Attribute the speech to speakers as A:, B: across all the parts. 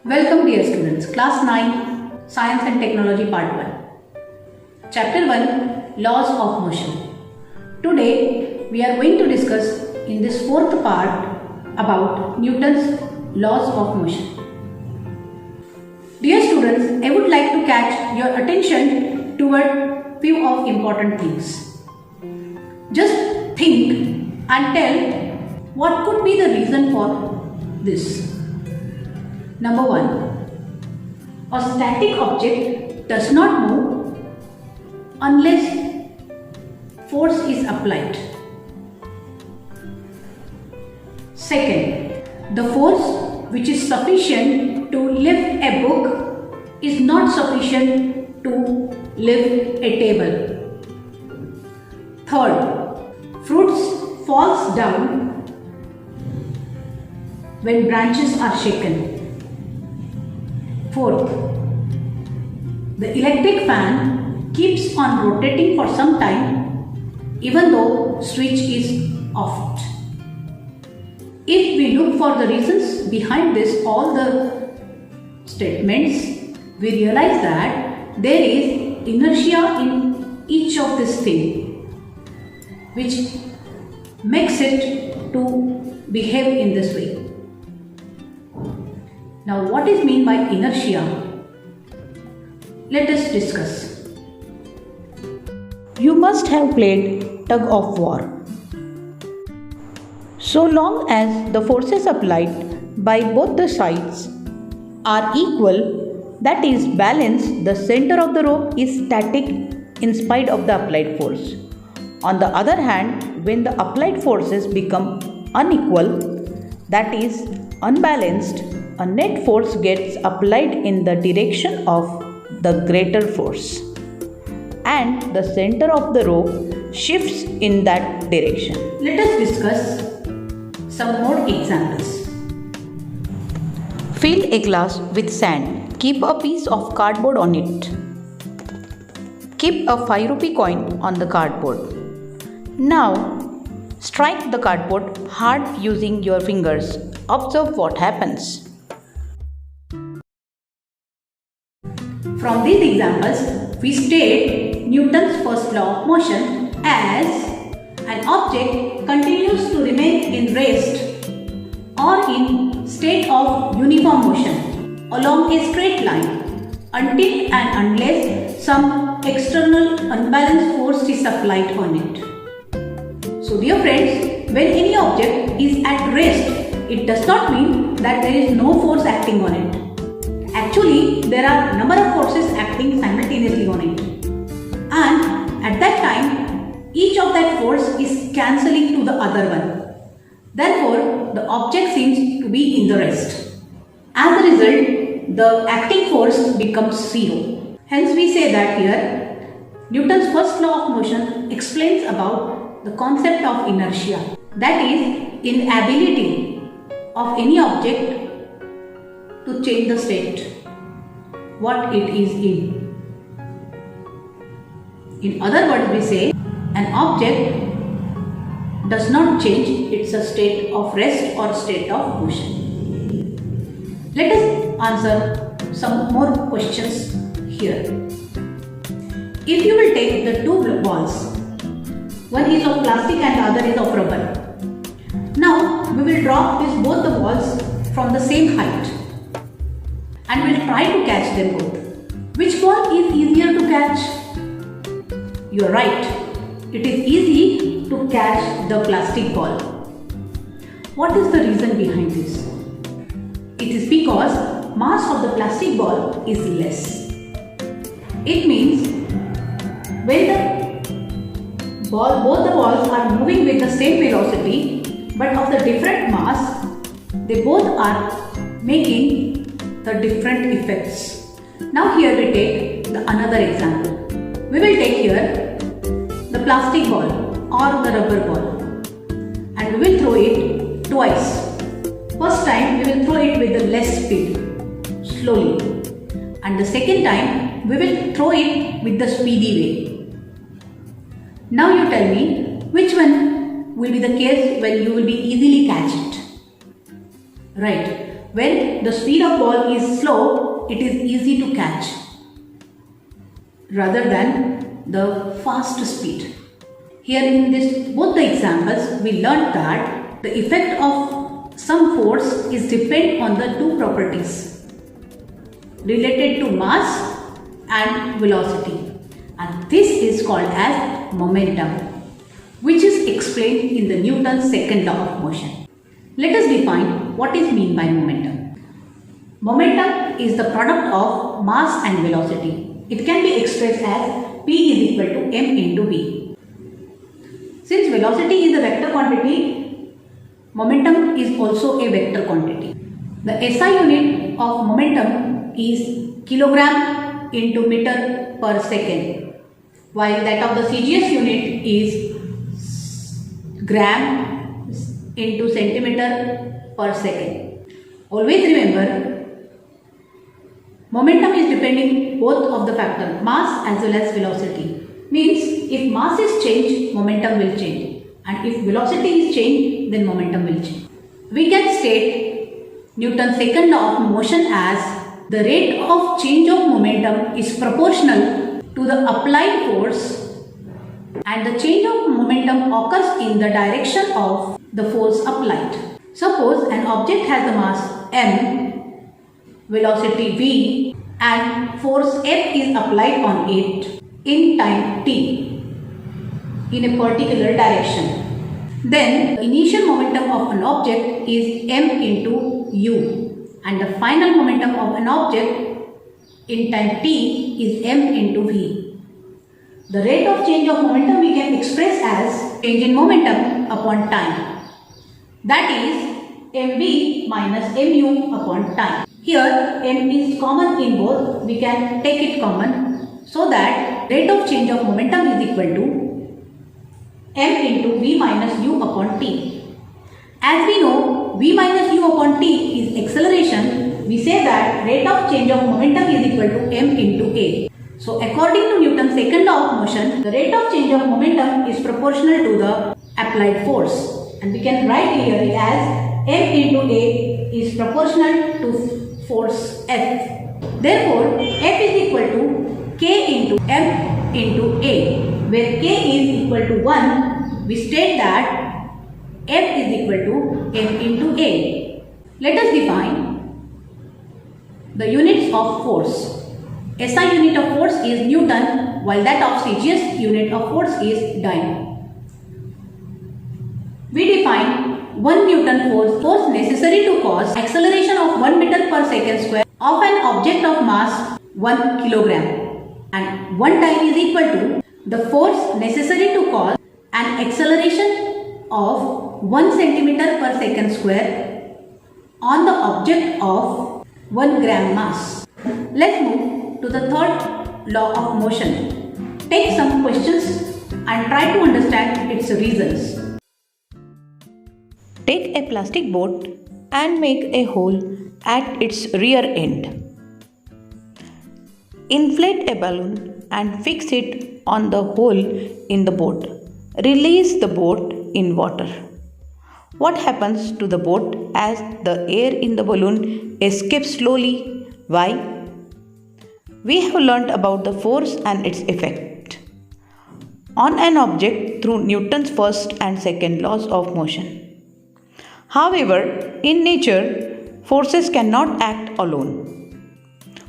A: Welcome dear students, class 9, Science and Technology part 1. Chapter 1, Laws of Motion. Today we are going to discuss in this fourth part about Newton's laws of motion. Dear students, I would like to catch your attention toward few of important things. Just think and tell what could be the reason for this. Number 1. A static object does not move unless force is applied. Second, the force which is sufficient to lift a book is not sufficient to lift a table. Third, fruits falls down when branches are shaken. Fourth, the electric fan keeps on rotating for some time even though switch is off. If we look for the reasons behind this, all the statements, we realize that there is inertia in each of these things which makes it to behave in this way. Now, what is meant by inertia? Let us discuss.
B: You must have played tug of war. So long as the forces applied by both the sides are equal, that is balanced, the center of the rope is static in spite of the applied force. On the other hand, when the applied forces become unequal, that is unbalanced, a net force gets applied in the direction of the greater force, and the center of the rope shifts in that direction.
A: Let us discuss some more examples.
B: Fill a glass with sand. Keep a piece of cardboard on it. Keep a 5 rupee coin on the cardboard. Now, strike the cardboard hard using your fingers. Observe what happens.
A: From these examples, we state Newton's first law of motion as an object continues to remain in rest or in state of uniform motion along a straight line until and unless some external unbalanced force is applied on it. So dear friends, when any object is at rest, it does not mean that there is no force acting on it. Actually, there are number of forces acting simultaneously on it, and at that time, each of that force is cancelling to the other one. Therefore, the object seems to be in the rest. As a result, the acting force becomes zero. Hence, we say that here, Newton's first law of motion explains about the concept of inertia, that is, inability of any object to change the state what it is in. In other words, we say an object does not change its state of rest or state of motion. Let us answer some more questions here. If you will take the two balls, one is of plastic and the other is of rubber. Now we will drop both the balls from the same height and we will try to catch them both. Which ball is easier to catch? You are right. It is easy to catch the plastic ball. What is the reason behind this? It is because mass of the plastic ball is less. It means when both the balls are moving with the same velocity but of the different mass, they both are making the different effects. Now here we take another example. We will take here the plastic ball or the rubber ball and we will throw it twice. First time we will throw it with the less speed, slowly, and the second time we will throw it with the speedy way. Now you tell me which one will be the case when you will be easily catch it. Right. When the speed of ball is slow, it is easy to catch rather than the fast speed. Here in this both the examples, we learned that the effect of some force is depend on the two properties related to mass and velocity, and this is called as momentum, which is explained in the Newton's second law of motion. Let us define what is meant by momentum. Momentum is the product of mass and velocity. It can be expressed as P is equal to m into v. Since velocity is a vector quantity, momentum is also a vector quantity. The SI unit of momentum is kilogram into meter per second, while that of the CGS unit is gram into centimeter per second. Always remember, momentum is depending both of the factor mass as well as velocity. Means if mass is changed, momentum will change, and if velocity is changed, then momentum will change. We can state Newton's second law of motion as the rate of change of momentum is proportional to the applied force, and the change of momentum occurs in the direction of the force applied. Suppose an object has the mass m, velocity v, and force F is applied on it in time t in a particular direction. Then the initial momentum of an object is m into u, and the final momentum of an object in time t is m into v. The rate of change of momentum we can express as change in momentum upon time. That is mv minus mu upon time. Here m is common in both. We can take it common so that rate of change of momentum is equal to m into v minus u upon t. As we know, v minus u upon t is acceleration. We say that rate of change of momentum is equal to m into a. So according to Newton's second law of motion, the rate of change of momentum is proportional to the applied force, and we can write clearly as m into a is proportional to force F. Therefore, F is equal to k into m into a, where k is equal to 1. We state that F is equal to m into a. Let us define the units of force. SI unit of force is Newton, while that of CGS unit of force is dyne. We define 1 Newton force necessary to cause acceleration of 1 meter per second square of an object of mass 1 kilogram, and 1 time is equal to the force necessary to cause an acceleration of 1 centimeter per second square on the object of 1 gram mass. Let's move to the third law of motion. Take some questions and try to understand its reasons.
B: Take a plastic boat and make a hole at its rear end. Inflate a balloon and fix it on the hole in the boat. Release the boat in water. What happens to the boat as the air in the balloon escapes slowly? Why? We have learnt about the force and its effect on an object through Newton's first and second laws of motion. However, in nature, forces cannot act alone.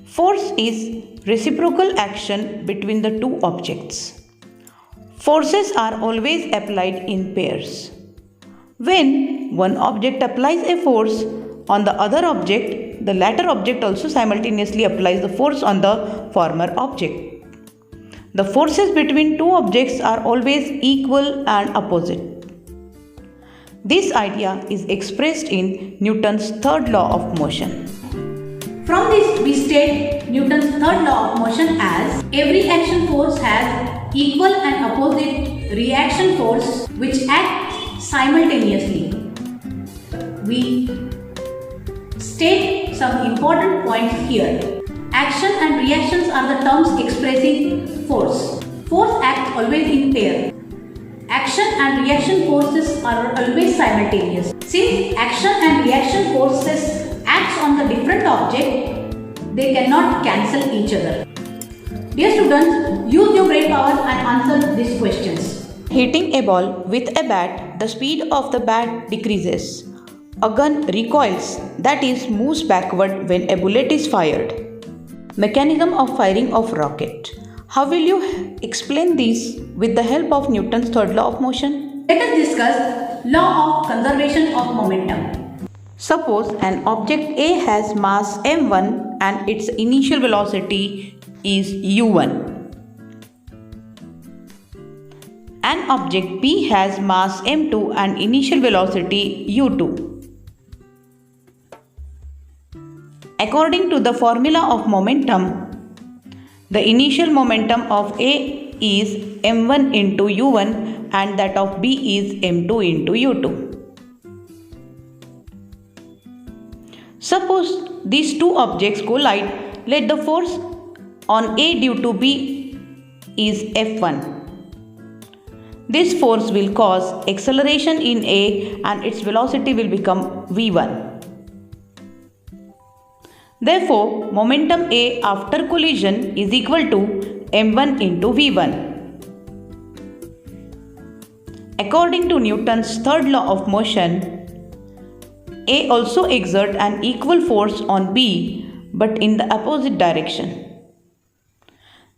B: Force is reciprocal action between the two objects. Forces are always applied in pairs. When one object applies a force on the other object, the latter object also simultaneously applies the force on the former object. The forces between two objects are always equal and opposite. This idea is expressed in Newton's third law of motion.
A: From this, we state Newton's third law of motion as every action force has equal and opposite reaction force which act simultaneously. We state some important points here. Action and reactions are the terms expressing force. Force acts always in pair. Action and reaction forces are always simultaneous. Since action and reaction forces acts on the different object, they cannot cancel each other. Dear students, use your brain power and answer these questions.
B: Hitting a ball with a bat, the speed of the bat decreases. A gun recoils, that is, moves backward when a bullet is fired. Mechanism of firing of rocket. How will you explain this with the help of Newton's third law of motion?
A: Let us discuss law of conservation of momentum.
B: Suppose an object A has mass m1 and its initial velocity is u1. An object B has mass m2 and initial velocity u2. According to the formula of momentum, the initial momentum of A is m1 into u1 and that of B is m2 into u2. Suppose these two objects collide, let the force on A due to B is F1. This force will cause acceleration in A and its velocity will become v1. Therefore, momentum A after collision is equal to m1 into v1. According to Newton's third law of motion, A also exerts an equal force on B but in the opposite direction.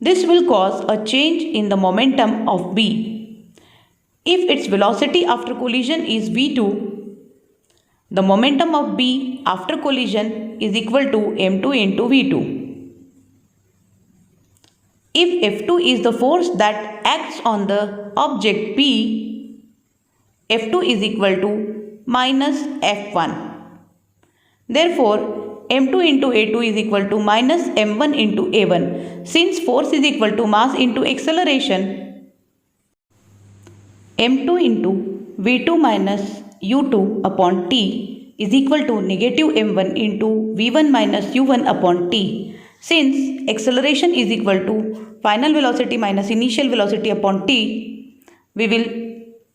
B: This will cause a change in the momentum of B. If its velocity after collision is v2, the momentum of B after collision is equal to m2 into v2. If F2 is the force that acts on the object P, F2 is equal to minus F1. Therefore, m2 into a2 is equal to minus m1 into a1. Since force is equal to mass into acceleration, m2 into v2 minus u2 upon t is equal to negative m1 into v1 minus u1 upon t. Since acceleration is equal to final velocity minus initial velocity upon t, we will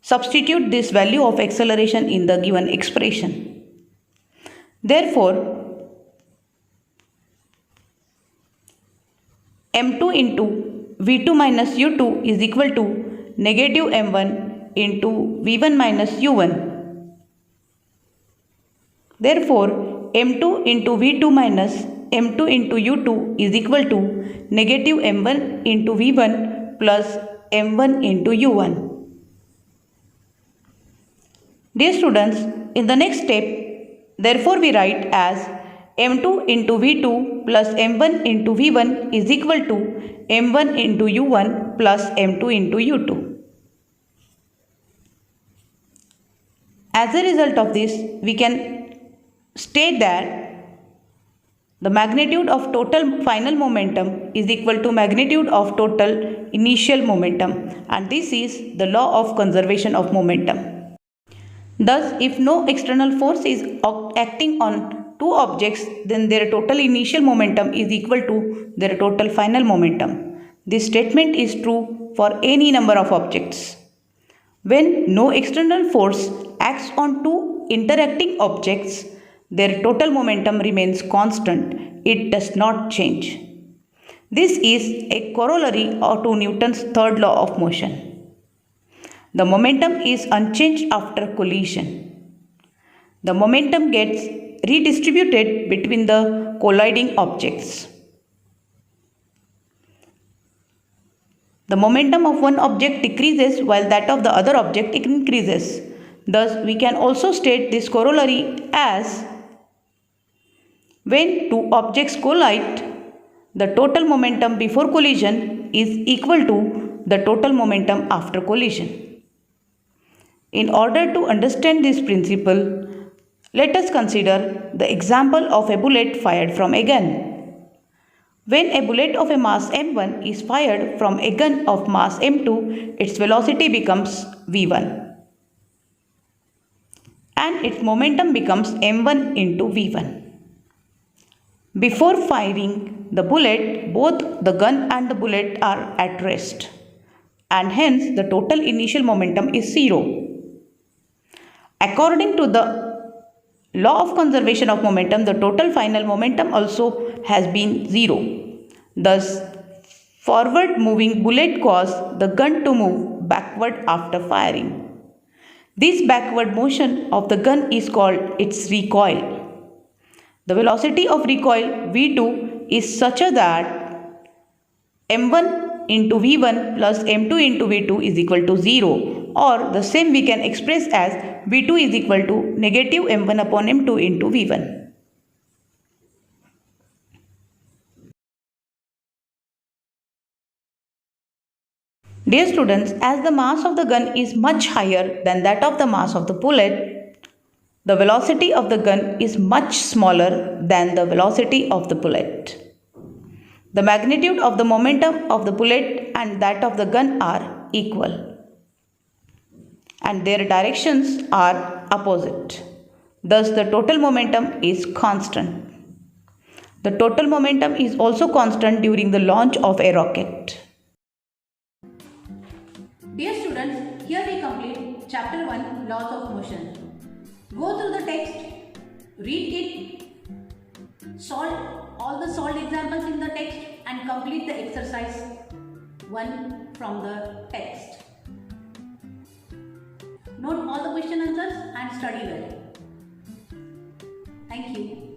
B: substitute this value of acceleration in the given expression. Therefore, m2 into v2 minus u2 is equal to negative m1 into v1 minus u1. Therefore, m2 into v2 minus m2 into u2 is equal to negative m1 into v1 plus m1 into u1. Dear students, in the next step, therefore we write as m2 into v2 plus m1 into v1 is equal to m1 into u1 plus m2 into u2. As a result of this, we can state that the magnitude of total final momentum is equal to magnitude of total initial momentum, and this is the law of conservation of momentum. Thus, if no external force is acting on two objects, then their total initial momentum is equal to their total final momentum. This statement is true for any number of objects. When no external force acts on two interacting objects, their total momentum remains constant. It does not change. This is a corollary to Newton's third law of motion. The momentum is unchanged after collision. The momentum gets redistributed between the colliding objects. The momentum of one object decreases while that of the other object increases. Thus, we can also state this corollary as when two objects collide, the total momentum before collision is equal to the total momentum after collision. In order to understand this principle, let us consider the example of a bullet fired from a gun. When a bullet of a mass m1 is fired from a gun of mass m2, its velocity becomes v1 and its momentum becomes m1 into v1. Before firing the bullet, both the gun and the bullet are at rest, and hence the total initial momentum is 0. According to the law of conservation of momentum, the total final momentum also has been 0. Thus, forward moving bullet causes the gun to move backward after firing. This backward motion of the gun is called its recoil. The velocity of recoil v2 is such that m1 into v1 plus m2 into v2 is equal to 0, or the same we can express as v2 is equal to negative m1 upon m2 into v1. Dear students, as the mass of the gun is much higher than that of the mass of the bullet, the velocity of the gun is much smaller than the velocity of the bullet. The magnitude of the momentum of the bullet and that of the gun are equal, and their directions are opposite. Thus, the total momentum is constant. The total momentum is also constant during the launch of a rocket.
A: Dear students, here we complete chapter 1 Laws of Motion. Go through the text, read it, solve all the solved examples in the text and complete the exercise 1 from the text. Note all the question answers and study well. Thank you.